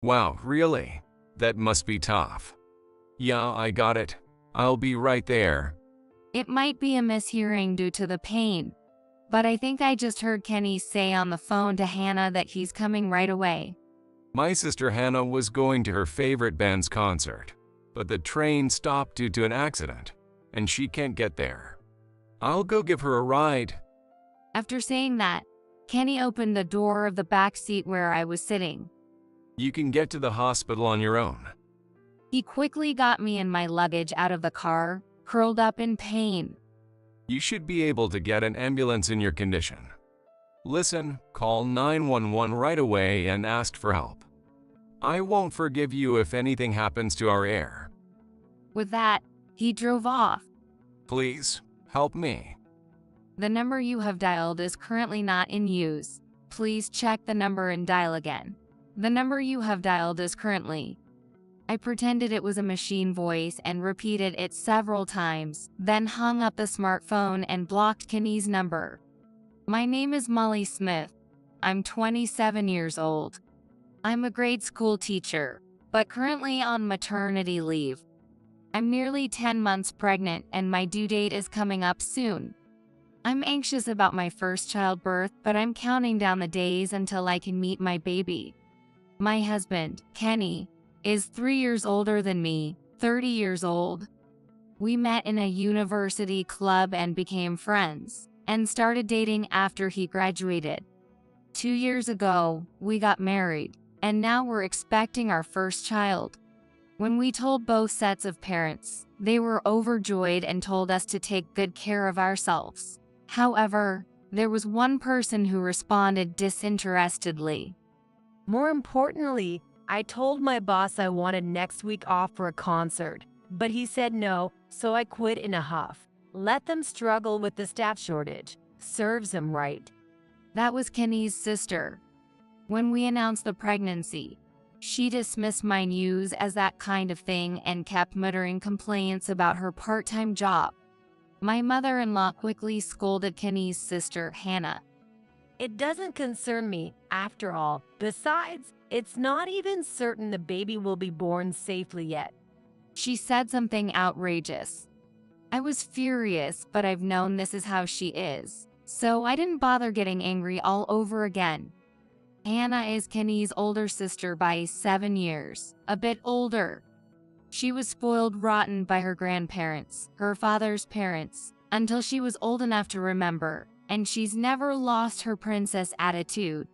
Wow, really? That must be tough. Yeah, I got it. I'll be right there. It might be a mishearing due to the pain, but I think I just heard Kenny say on the phone to Hannah that he's coming right away. My sister Hannah was going to her favorite band's concert, but the train stopped due to an accident, and she can't get there. I'll go give her a ride. After saying that, Kenny opened the door of the back seat where I was sitting. You can get to the hospital on your own. He quickly got me and my luggage out of the car, curled up in pain. You should be able to get an ambulance in your condition. Listen, call 911 right away and ask for help. I won't forgive you if anything happens to our heir. With that, he drove off. Please, help me. The number you have dialed is currently not in use. Please check the number and dial again. The number you have dialed is currently. I pretended it was a machine voice and repeated it several times, then hung up the smartphone and blocked Kenny's number. My name is Molly Smith. I'm 27 years old. I'm a grade school teacher, but currently on maternity leave. I'm nearly 10 months pregnant and my due date is coming up soon. I'm anxious about my first childbirth, but I'm counting down the days until I can meet my baby. My husband, Kenny, is 3 years older than me, 30 years old. We met in a university club and became friends, and started dating after he graduated. 2 years ago, we got married, and now we're expecting our first child. When we told both sets of parents, they were overjoyed and told us to take good care of ourselves. However, there was one person who responded disinterestedly. More importantly, I told my boss I wanted next week off for a concert, but he said no, so I quit in a huff. Let them struggle with the staff shortage. Serves them right. That was Kenny's sister. When we announced the pregnancy, she dismissed my news as that kind of thing and kept muttering complaints about her part-time job. My mother-in-law quickly scolded Kenny's sister, Hannah. It doesn't concern me, after all. Besides, it's not even certain the baby will be born safely yet. She said something outrageous. I was furious, but I've known this is how she is, so I didn't bother getting angry all over again. Hannah is Kenny's older sister by 7 years, a bit older. She was spoiled rotten by her grandparents, her father's parents, until she was old enough to remember, and she's never lost her princess attitude.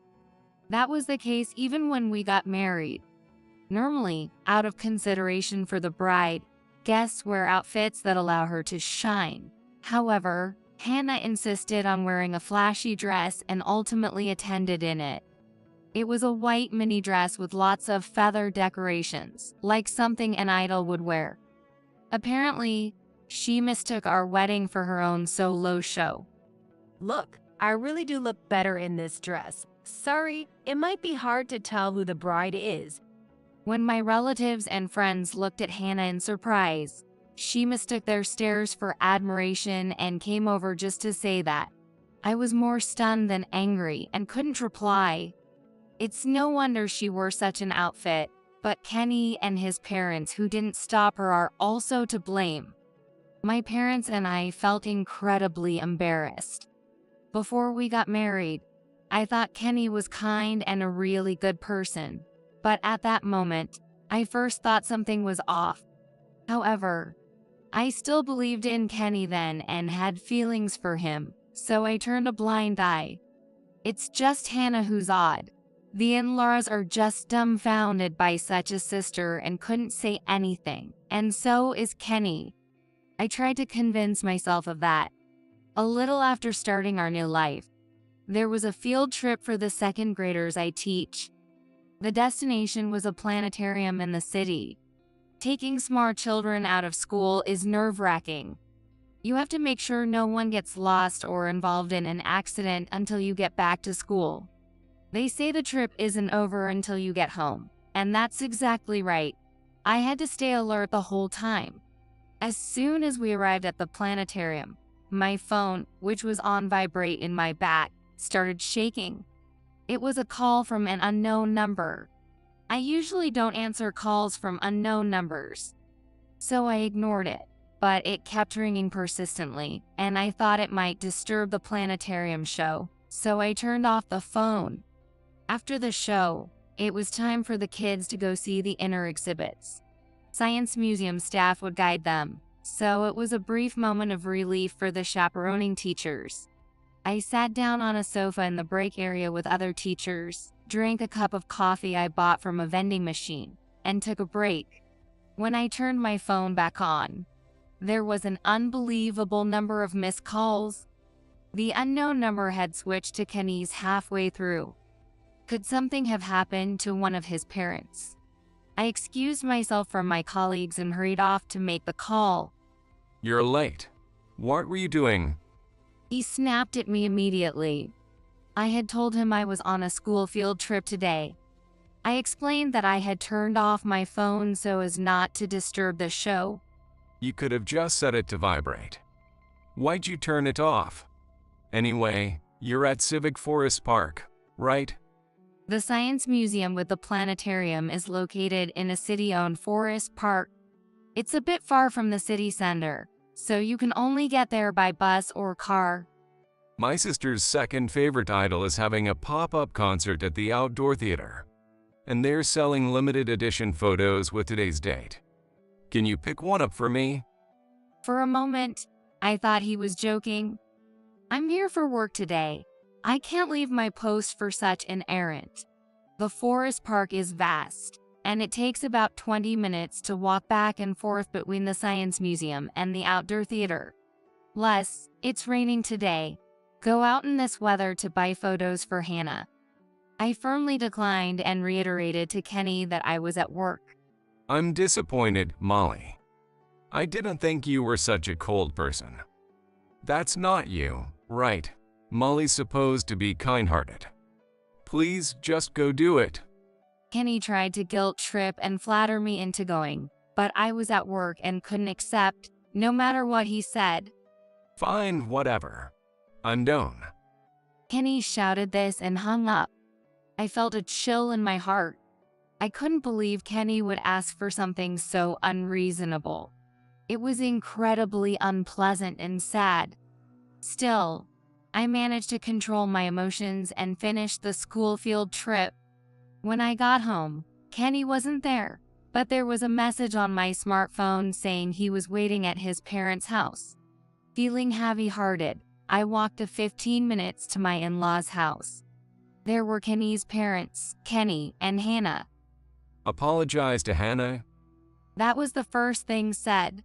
That was the case even when we got married. Normally, out of consideration for the bride, guests wear outfits that allow her to shine. However, Hannah insisted on wearing a flashy dress and ultimately attended in it. It was a white mini dress with lots of feather decorations, like something an idol would wear. Apparently, she mistook our wedding for her own solo show. Look, I really do look better in this dress. Sorry, it might be hard to tell who the bride is. When my relatives and friends looked at Hannah in surprise, she mistook their stares for admiration and came over just to say that. I was more stunned than angry and couldn't reply. It's no wonder she wore such an outfit, but Kenny and his parents who didn't stop her are also to blame. My parents and I felt incredibly embarrassed. Before we got married, I thought Kenny was kind and a really good person, but at that moment, I first thought something was off. However, I still believed in Kenny then and had feelings for him, so I turned a blind eye. It's just Hannah who's odd. The in-laws are just dumbfounded by such a sister and couldn't say anything, and so is Kenny. I tried to convince myself of that. A little after starting our new life, there was a field trip for the second graders I teach. The destination was a planetarium in the city. Taking smart children out of school is nerve-wracking. You have to make sure no one gets lost or involved in an accident until you get back to school. They say the trip isn't over until you get home, and that's exactly right. I had to stay alert the whole time. As soon as we arrived at the planetarium, my phone, which was on vibrate in my bag, started shaking. It was a call from an unknown number. I usually don't answer calls from unknown numbers, so I ignored it, but it kept ringing persistently, and I thought it might disturb the planetarium show, so I turned off the phone. After the show, it was time for the kids to go see the inner exhibits. Science museum staff would guide them, so it was a brief moment of relief for the chaperoning teachers. I sat down on a sofa in the break area with other teachers, drank a cup of coffee I bought from a vending machine, and took a break. When I turned my phone back on, there was an unbelievable number of missed calls. The unknown number had switched to Kenny's halfway through. Could something have happened to one of his parents? I excused myself from my colleagues and hurried off to make the call. You're late. What were you doing? He snapped at me immediately. I had told him I was on a school field trip today. I explained that I had turned off my phone so as not to disturb the show. You could have just set it to vibrate. Why'd you turn it off? Anyway, you're at Civic Forest Park, right? The science museum with the planetarium is located in a city-owned forest park. It's a bit far from the city center, so you can only get there by bus or car. My sister's second favorite idol is having a pop-up concert at the outdoor theater, and they're selling limited edition photos with today's date. Can you pick one up for me? For a moment, I thought he was joking. I'm here for work today. I can't leave my post for such an errand. The forest park is vast, and it takes about 20 minutes to walk back and forth between the science museum and the outdoor theater. Plus, it's raining today. Go out in this weather to buy photos for Hannah. I firmly declined and reiterated to Kenny that I was at work. I'm disappointed, Molly. I didn't think you were such a cold person. That's not you, right? Molly's supposed to be kind-hearted. Please just go do it. Kenny tried to guilt trip and flatter me into going, but I was at work and couldn't accept, no matter what he said. Fine, whatever. Undone. Kenny shouted this and hung up. I felt a chill in my heart. I couldn't believe Kenny would ask for something so unreasonable. It was incredibly unpleasant and sad. Still, I managed to control my emotions and finish the school field trip. When I got home, Kenny wasn't there, but there was a message on my smartphone saying he was waiting at his parents' house. Feeling heavy-hearted, I walked the 15 minutes to my in-laws' house. There were Kenny's parents, Kenny and Hannah. Apologize to Hannah. That was the first thing said.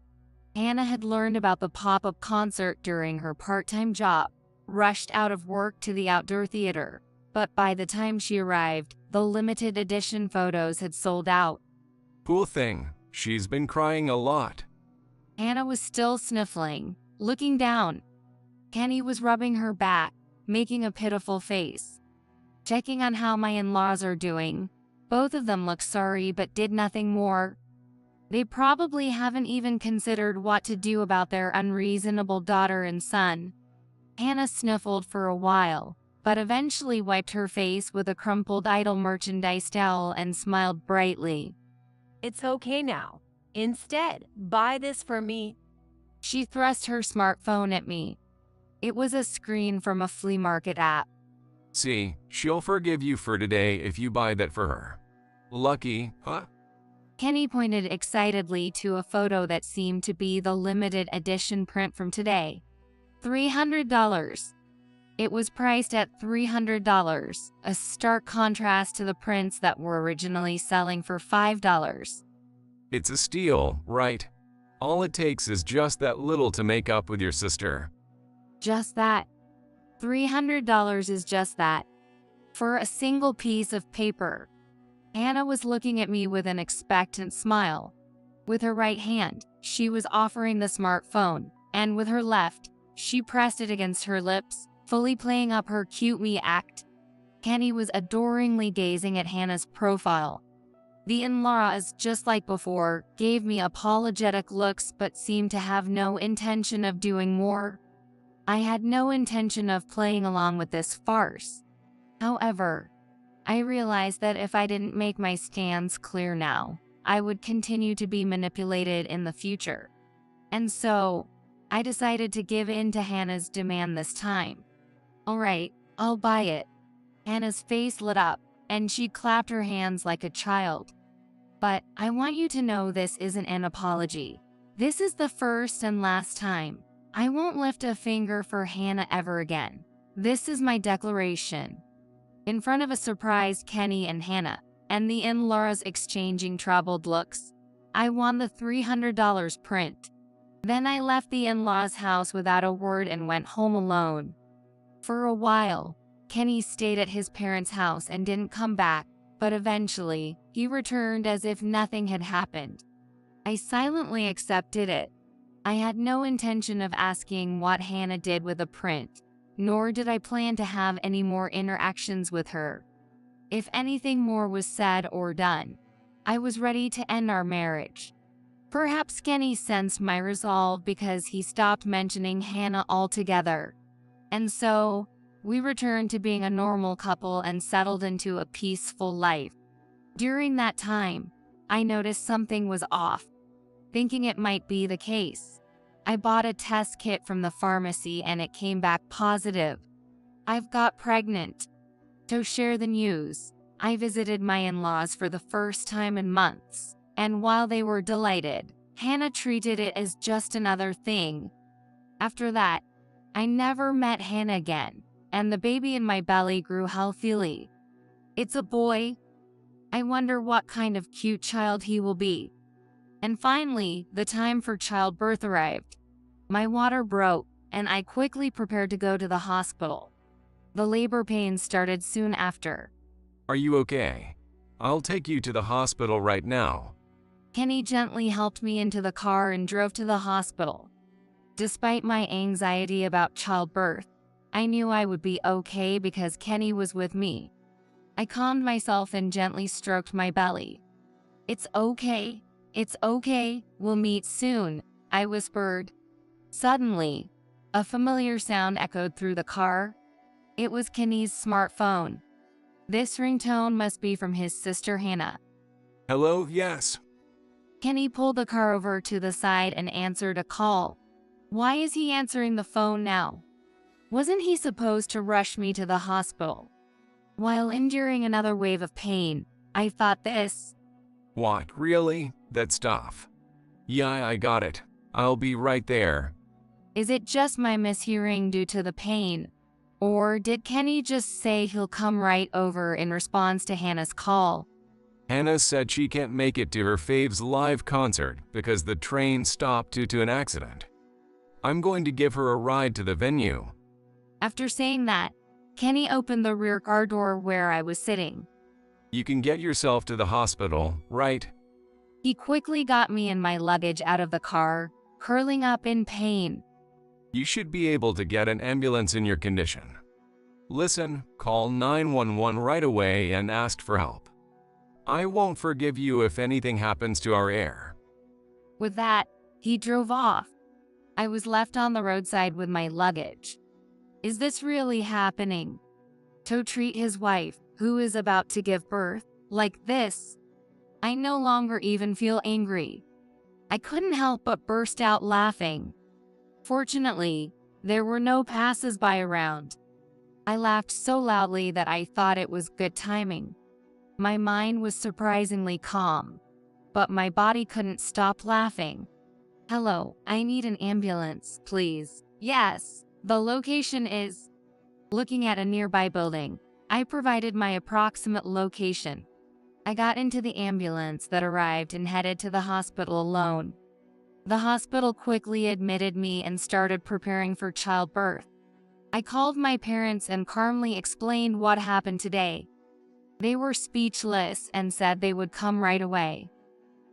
Hannah had learned about the pop-up concert during her part-time job, rushed out of work to the outdoor theater, but by the time she arrived, the limited edition photos had sold out. Poor thing, she's been crying a lot. Hannah was still sniffling, looking down. Kenny was rubbing her back, making a pitiful face. Checking on how my in-laws are doing. Both of them looked sorry but did nothing more. They probably haven't even considered what to do about their unreasonable daughter and son. Hannah sniffled for a while, but eventually wiped her face with a crumpled idol merchandise towel and smiled brightly. It's okay now. Instead, buy this for me. She thrust her smartphone at me. It was a screen from a flea market app. See, she'll forgive you for today if you buy that for her. Lucky, huh? Kenny pointed excitedly to a photo that seemed to be the limited edition print from today. $300. It was priced at $300, a stark contrast to the prints that were originally selling for $5. It's a steal, right? All it takes is just that little to make up with your sister. Just that. $300 is just that. For a single piece of paper. Hannah was looking at me with an expectant smile. With her right hand, she was offering the smartphone, and with her left, she pressed it against her lips, fully playing up her cute me act. Kenny was adoringly gazing at Hannah's profile. The in-laws, just like before, gave me apologetic looks but seemed to have no intention of doing more. I had no intention of playing along with this farce. However, I realized that if I didn't make my stance clear now, I would continue to be manipulated in the future. And so, I decided to give in to Hannah's demand this time. Alright, I'll buy it. Hannah's face lit up, and she clapped her hands like a child. But I want you to know this isn't an apology. This is the first and last time. I won't lift a finger for Hannah ever again. This is my declaration. In front of a surprised Kenny and Hannah, and the in-laws exchanging troubled looks, I won the $300 print. Then I left the in-laws' house without a word and went home alone. For a while, Kenny stayed at his parents' house and didn't come back, but eventually, he returned as if nothing had happened. I silently accepted it. I had no intention of asking what Hannah did with the print, nor did I plan to have any more interactions with her. If anything more was said or done, I was ready to end our marriage. Perhaps Kenny sensed my resolve because he stopped mentioning Hannah altogether. And so, we returned to being a normal couple and settled into a peaceful life. During that time, I noticed something was off. Thinking it might be the case, I bought a test kit from the pharmacy and it came back positive. I've got pregnant. To share the news, I visited my in-laws for the first time in months, and while they were delighted, Hannah treated it as just another thing. After that, I never met Hannah again, and the baby in my belly grew healthily. It's a boy. I wonder what kind of cute child he will be. And finally, the time for childbirth arrived. My water broke, and I quickly prepared to go to the hospital. The labor pains started soon after. Are you okay? I'll take you to the hospital right now. Kenny gently helped me into the car and drove to the hospital. Despite my anxiety about childbirth, I knew I would be okay because Kenny was with me. I calmed myself and gently stroked my belly. It's okay. It's okay. We'll meet soon, I whispered. Suddenly, a familiar sound echoed through the car. It was Kenny's smartphone. This ringtone must be from his sister Hannah. Hello, yes. Kenny pulled the car over to the side and answered a call. Why is he answering the phone now? Wasn't he supposed to rush me to the hospital? While enduring another wave of pain, I thought this. What, really? That stuff? Yeah, I got it. I'll be right there. Is it just my mishearing due to the pain? Or did Kenny just say he'll come right over in response to Hannah's call? Hannah said she can't make it to her fave's live concert because the train stopped due to an accident. I'm going to give her a ride to the venue. After saying that, Kenny opened the rear car door where I was sitting. You can get yourself to the hospital, right? He quickly got me and my luggage out of the car, curling up in pain. You should be able to get an ambulance in your condition. Listen, call 911 right away and ask for help. I won't forgive you if anything happens to our heir. With that, he drove off. I was left on the roadside with my luggage. Is this really happening? To treat his wife, who is about to give birth, like this? I no longer even feel angry. I couldn't help but burst out laughing. Fortunately, there were no passers-by around. I laughed so loudly that I thought it was good timing. My mind was surprisingly calm, but my body couldn't stop laughing. Hello, I need an ambulance, please. Yes, the location is... Looking at a nearby building, I provided my approximate location. I got into the ambulance that arrived and headed to the hospital alone. The hospital quickly admitted me and started preparing for childbirth. I called my parents and calmly explained what happened today. They were speechless and said they would come right away.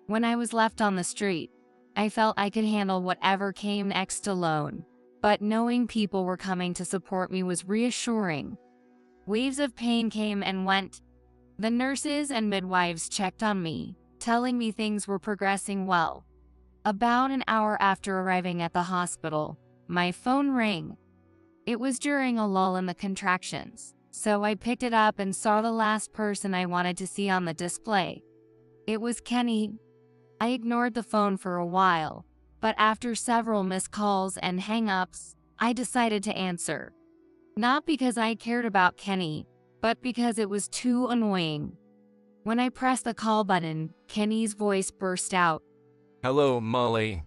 When I was left on the street, I felt I could handle whatever came next alone, but knowing people were coming to support me was reassuring. Waves of pain came and went. The nurses and midwives checked on me, telling me things were progressing well. About an hour after arriving at the hospital, my phone rang. It was during a lull in the contractions, so I picked it up and saw the last person I wanted to see on the display. It was Kenny. I ignored the phone for a while, but after several missed calls and hang-ups, I decided to answer. Not because I cared about Kenny, but because it was too annoying. When I pressed the call button, Kenny's voice burst out. Hello, Molly.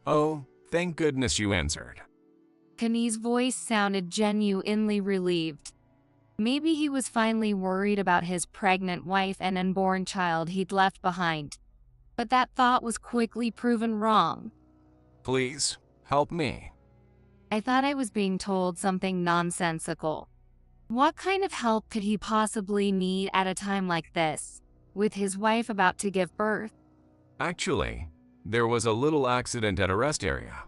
Oh, thank goodness you answered. Kenny's voice sounded genuinely relieved. Maybe he was finally worried about his pregnant wife and unborn child he'd left behind. But that thought was quickly proven wrong. Please, help me. I thought I was being told something nonsensical. What kind of help could he possibly need at a time like this, with his wife about to give birth? Actually, there was a little accident at a rest area.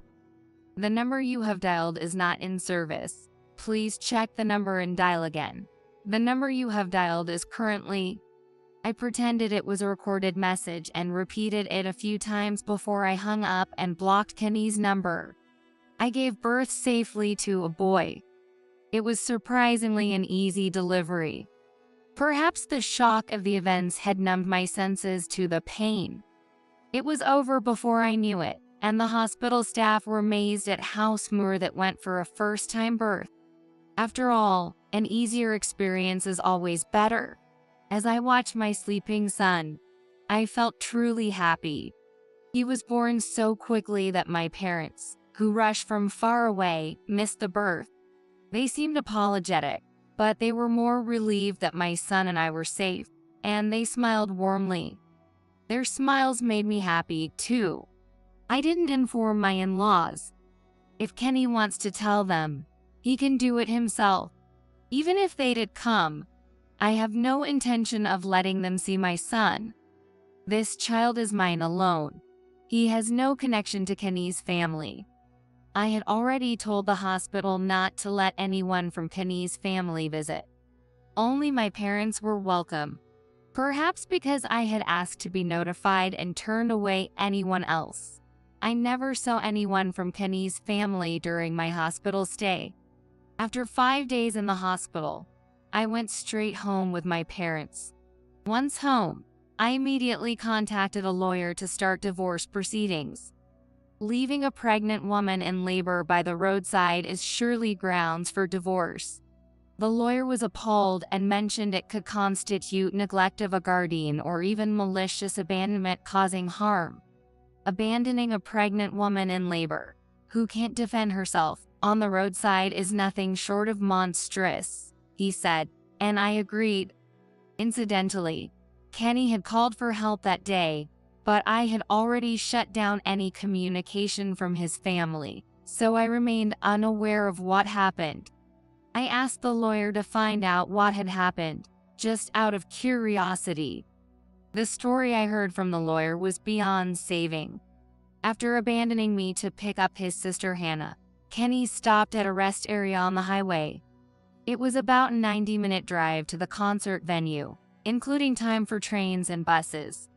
The number you have dialed is not in service. Please check the number and dial again. The number you have dialed is currently... I pretended it was a recorded message and repeated it a few times before I hung up and blocked Kenny's number. I gave birth safely to a boy. It was surprisingly an easy delivery. Perhaps the shock of the events had numbed my senses to the pain. It was over before I knew it, and the hospital staff were amazed at how smooth it went for a first-time birth. After all, an easier experience is always better. As I watched my sleeping son, I felt truly happy. He was born so quickly that my parents, who rushed from far away, missed the birth. They seemed apologetic, but they were more relieved that my son and I were safe, and they smiled warmly. Their smiles made me happy, too. I didn't inform my in-laws. If Kenny wants to tell them, he can do it himself. Even if they did come, I have no intention of letting them see my son. This child is mine alone. He has no connection to Kenny's family. I had already told the hospital not to let anyone from Kenny's family visit. Only my parents were welcome. Perhaps because I had asked to be notified and turned away anyone else. I never saw anyone from Kenny's family during my hospital stay. After 5 days in the hospital, I went straight home with my parents. Once home, I immediately contacted a lawyer to start divorce proceedings. Leaving a pregnant woman in labor by the roadside is surely grounds for divorce. The lawyer was appalled and mentioned it could constitute neglect of a guardian or even malicious abandonment causing harm. Abandoning a pregnant woman in labor, who can't defend herself, on the roadside is nothing short of monstrous, he said, and I agreed. Incidentally, Kenny had called for help that day, but I had already shut down any communication from his family, so I remained unaware of what happened. I asked the lawyer to find out what had happened, just out of curiosity. The story I heard from the lawyer was beyond saving. After abandoning me to pick up his sister Hannah, Kenny stopped at a rest area on the highway. It was about a 90-minute drive to the concert venue, including time for trains and buses.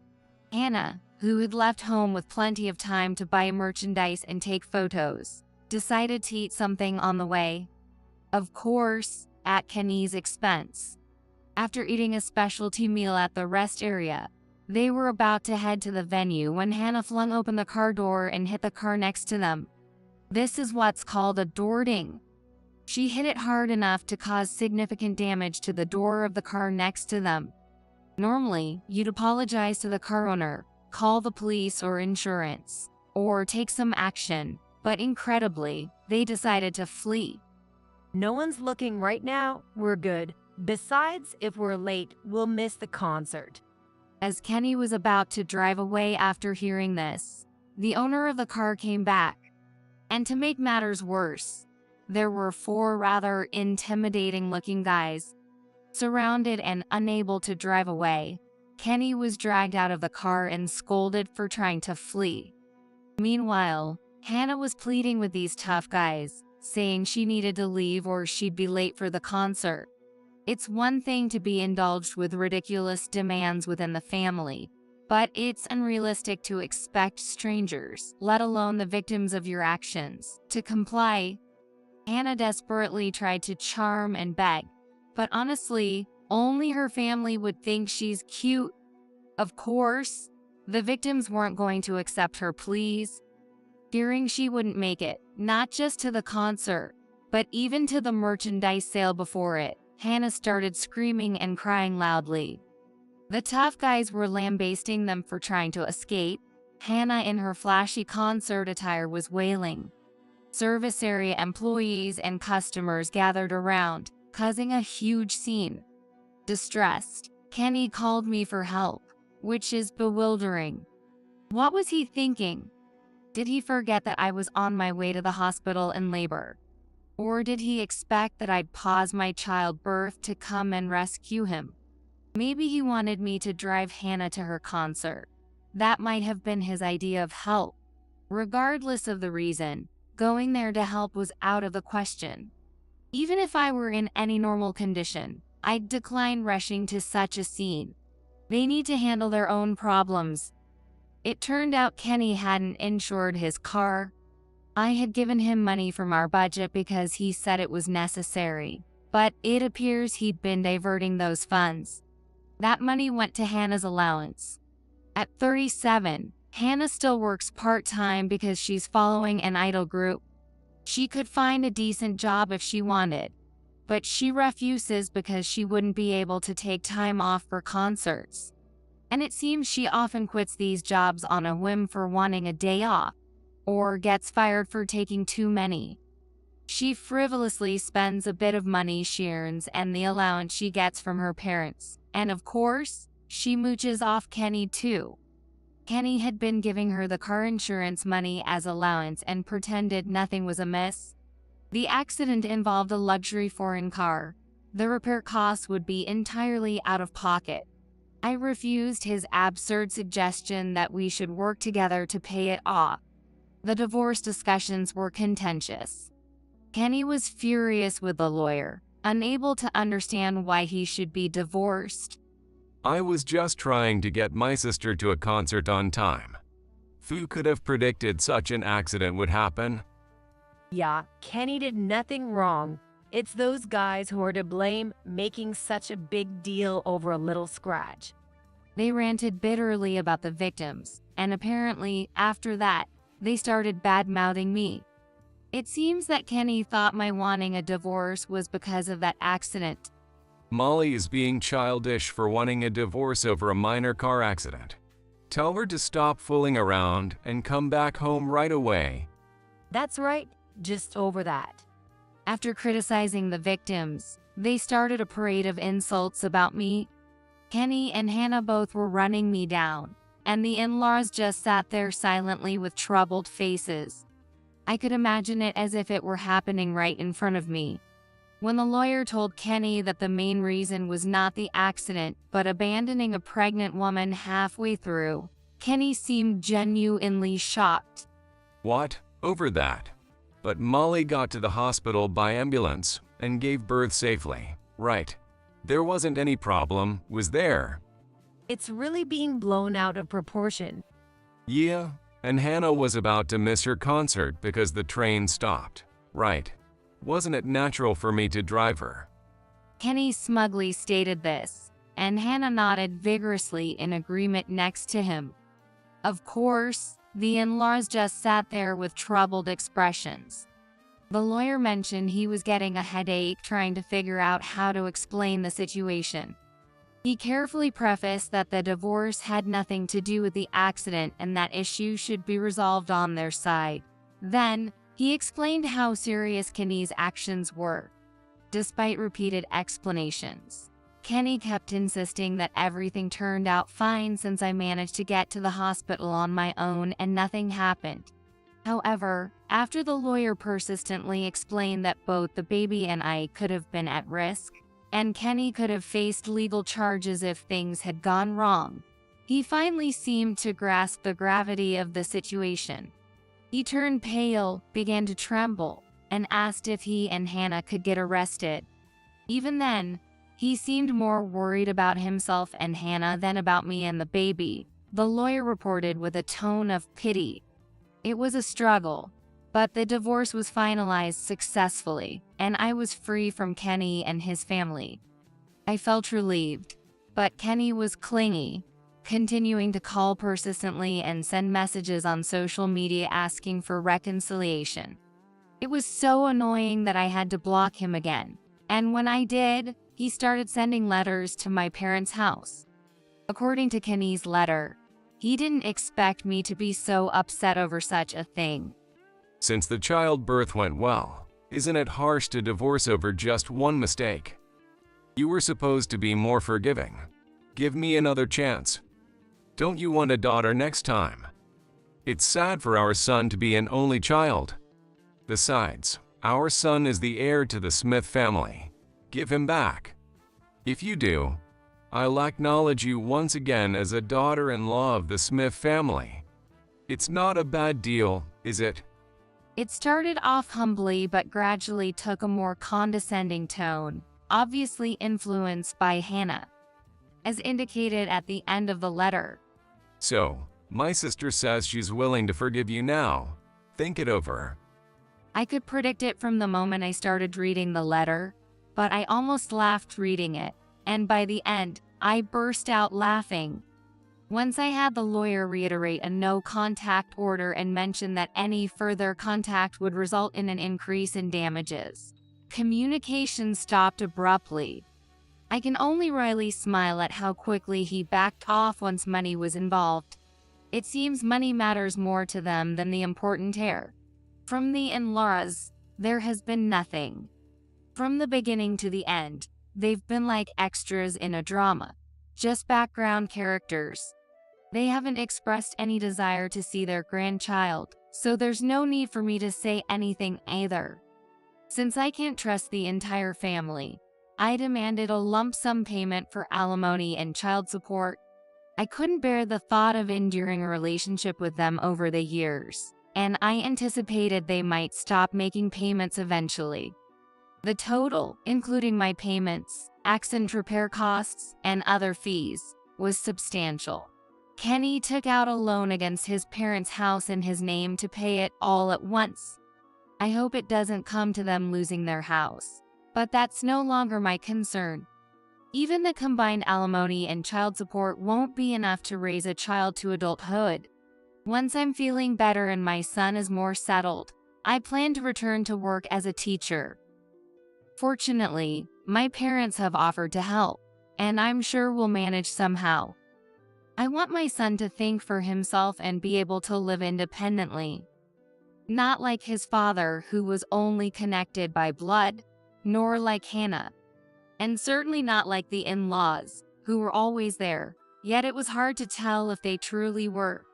Hannah, who had left home with plenty of time to buy merchandise and take photos, decided to eat something on the way. Of course, at Kenny's expense. After eating a specialty meal at the rest area, they were about to head to the venue when Hannah flung open the car door and hit the car next to them. This is what's called a door ding. She hit it hard enough to cause significant damage to the door of the car next to them. Normally, you'd apologize to the car owner, call the police or insurance, or take some action, but incredibly, they decided to flee. No one's looking right now, we're good. Besides, if we're late, we'll miss the concert. As Kenny was about to drive away after hearing this, the owner of the car came back. And to make matters worse, there were 4 rather intimidating-looking guys. Surrounded and unable to drive away, Kenny was dragged out of the car and scolded for trying to flee. Meanwhile, Hannah was pleading with these tough guys, saying she needed to leave or she'd be late for the concert. It's one thing to be indulged with ridiculous demands within the family, but it's unrealistic to expect strangers, let alone the victims of your actions, to comply. Hannah desperately tried to charm and beg, But honestly, only her family would think she's cute. Of course, the victims weren't going to accept her pleas. Fearing she wouldn't make it, not just to the concert, but even to the merchandise sale before it, Hannah started screaming and crying loudly. The tough guys were lambasting them for trying to escape. Hannah in her flashy concert attire was wailing. Service area employees and customers gathered around, causing a huge scene. Distressed, Kenny called me for help, which is bewildering. What was he thinking? Did he forget that I was on my way to the hospital in labor? Or did he expect that I'd pause my childbirth to come and rescue him? Maybe he wanted me to drive Hannah to her concert. That might have been his idea of help. Regardless of the reason, going there to help was out of the question. Even if I were in any normal condition, I'd decline rushing to such a scene. They need to handle their own problems. It turned out Kenny hadn't insured his car. I had given him money from our budget because he said it was necessary, but it appears he'd been diverting those funds. That money went to Hannah's allowance. At 37, Hannah still works part-time because she's following an idol group. She could find a decent job if she wanted, but she refuses because she wouldn't be able to take time off for concerts. And it seems she often quits these jobs on a whim for wanting a day off, or gets fired for taking too many. She frivolously spends a bit of money she earns and the allowance she gets from her parents, and of course, she mooches off Kenny too. Kenny had been giving her the car insurance money as allowance and pretended nothing was amiss. The accident involved a luxury foreign car. The repair costs would be entirely out of pocket. I refused his absurd suggestion that we should work together to pay it off. The divorce discussions were contentious. Kenny was furious with the lawyer, unable to understand why he should be divorced. I was just trying to get my sister to a concert on time. Who could have predicted such an accident would happen? Yeah, Kenny did nothing wrong. It's those guys who are to blame, making such a big deal over a little scratch. They ranted bitterly about the victims, and apparently, after that, they started bad-mouthing me. It seems that Kenny thought my wanting a divorce was because of that accident. Molly is being childish for wanting a divorce over a minor car accident. Tell her to stop fooling around and come back home right away. That's right, just over that. After criticizing the victims, they started a parade of insults about me. Kenny and Hannah both were running me down, and the in-laws just sat there silently with troubled faces. I could imagine it as if it were happening right in front of me. When the lawyer told Kenny that the main reason was not the accident, but abandoning a pregnant woman halfway through, Kenny seemed genuinely shocked. What? Over that? But Molly got to the hospital by ambulance and gave birth safely, right? There wasn't any problem, was there? It's really being blown out of proportion. Yeah, and Hannah was about to miss her concert because the train stopped, right? Wasn't it natural for me to drive her? Kenny smugly stated this, and Hannah nodded vigorously in agreement next to him. Of course, the in-laws just sat there with troubled expressions. The lawyer mentioned he was getting a headache trying to figure out how to explain the situation. He carefully prefaced that the divorce had nothing to do with the accident and that issues should be resolved on their side. Then, he explained how serious Kenny's actions were. Despite repeated explanations, Kenny kept insisting that everything turned out fine since I managed to get to the hospital on my own and nothing happened. However, after the lawyer persistently explained that both the baby and I could have been at risk, and Kenny could have faced legal charges if things had gone wrong, he finally seemed to grasp the gravity of the situation. He turned pale, began to tremble, and asked if he and Hannah could get arrested. Even then, he seemed more worried about himself and Hannah than about me and the baby, the lawyer reported with a tone of pity. It was a struggle, but the divorce was finalized successfully, and I was free from Kenny and his family. I felt relieved, but Kenny was clingy, continuing to call persistently and send messages on social media asking for reconciliation. It was so annoying that I had to block him again, and when I did, he started sending letters to my parents' house. According to Kenny's letter, he didn't expect me to be so upset over such a thing. Since the childbirth went well, isn't it harsh to divorce over just one mistake? You were supposed to be more forgiving. Give me another chance. Don't you want a daughter next time? It's sad for our son to be an only child. Besides, our son is the heir to the Smith family. Give him back. If you do, I'll acknowledge you once again as a daughter-in-law of the Smith family. It's not a bad deal, is it? It started off humbly but gradually took a more condescending tone, obviously influenced by Hannah, as indicated at the end of the letter. So, my sister says she's willing to forgive you now. Think it over. I could predict it from the moment I started reading the letter, but I almost laughed reading it, and by the end, I burst out laughing. Once I had the lawyer reiterate a no-contact order and mention that any further contact would result in an increase in damages, communication stopped abruptly. I can only wryly smile at how quickly he backed off once money was involved. It seems money matters more to them than the important heir. From the in-laws, there has been nothing. From the beginning to the end, they've been like extras in a drama, just background characters. They haven't expressed any desire to see their grandchild, so there's no need for me to say anything either. Since I can't trust the entire family, I demanded a lump sum payment for alimony and child support. I couldn't bear the thought of enduring a relationship with them over the years, and I anticipated they might stop making payments eventually. The total, including my payments, accident repair costs, and other fees, was substantial. Kenny took out a loan against his parents' house in his name to pay it all at once. I hope it doesn't come to them losing their house, but that's no longer my concern. Even the combined alimony and child support won't be enough to raise a child to adulthood. Once I'm feeling better and my son is more settled, I plan to return to work as a teacher. Fortunately, my parents have offered to help, and I'm sure we'll manage somehow. I want my son to think for himself and be able to live independently. Not like his father, who was only connected by blood, nor like Hannah. And certainly not like the in-laws, who were always there, yet it was hard to tell if they truly were.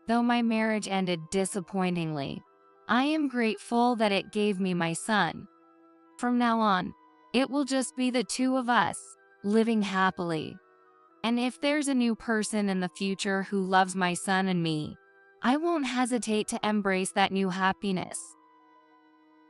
Though my marriage ended disappointingly, I am grateful that it gave me my son. From now on, it will just be the two of us, living happily. And if there's a new person in the future who loves my son and me, I won't hesitate to embrace that new happiness.